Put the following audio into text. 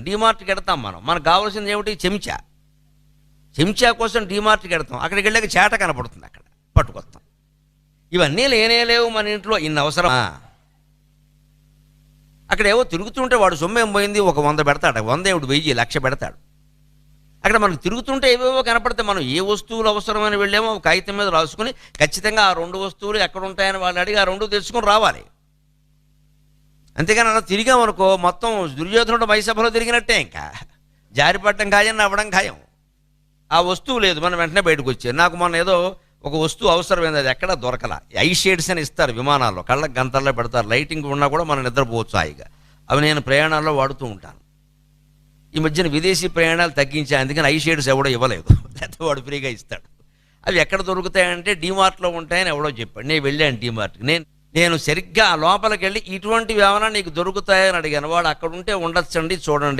డీమార్ట్కి వెడతాం మనం, మనకు కావాల్సింది ఏమిటి? చెంచా. చెంచా కోసం డీమార్ట్కి వెడతాం, అక్కడికి వెళ్ళాక చేట కనపడుతుంది, అక్కడ పట్టుకొస్తాం. ఇవన్నీ లేనే లేవు మన ఇంట్లో, ఇన్ని అవసరమా? అక్కడ ఏవో తిరుగుతుంటే వాడు సొమ్మేం పోయింది, ఒక 100 పెడతాడు, 100 ఏమిటి 1000 1,00,000 పెడతాడు. అక్కడ మనకు తిరుగుతుంటే ఏవేవో కనపడితే మనం ఏ వస్తువులు అవసరమని వెళ్ళామో కాగితం మీద రాసుకుని ఖచ్చితంగా ఆ 2 వస్తువులు ఎక్కడ ఉంటాయని వాళ్ళు అడిగి ఆ 2 తెచ్చుకొని రావాలి. అంతేగాని అలా తిరిగామనుకో మొత్తం దుర్యోధనుడు మైసభలో తిరిగినట్టే, ఇంకా జారిపడటం ఖాయం, నవ్వడం ఖాయం. ఆ వస్తువు లేదు, మనం వెంటనే బయటకు వచ్చారు. నాకు మొన్న ఏదో ఒక వస్తువు అవసరమైంది, అది ఎక్కడ దొరకలా. ఐ షేడ్స్ అని ఇస్తారు విమానాల్లో, కళ్ళకు గంతల్లో పెడతారు, లైటింగ్ ఉన్నా కూడా మనం నిద్రపోవచ్చు హాయిగా. అవి నేను ప్రయాణాల్లో వాడుతూ ఉంటాను. ఈ మధ్యన విదేశీ ప్రయాణాలు తగ్గించా, అందుకని ఐ షేడ్స్ ఎవడో ఇవ్వలేదు, లేకపోతే వాడు ఫ్రీగా ఇస్తాడు. అవి ఎక్కడ దొరుకుతాయంటే డీమార్ట్లో ఉంటాయని ఎవడో చెప్పాడు. నేను వెళ్ళాను డీమార్ట్కి. నేను సరిగ్గా లోపలికి వెళ్ళి ఇటువంటివి ఏమైనా నీకు దొరుకుతాయని అడిగాను. వాడు అక్కడ ఉంటే ఉండొచ్చండి చూడండి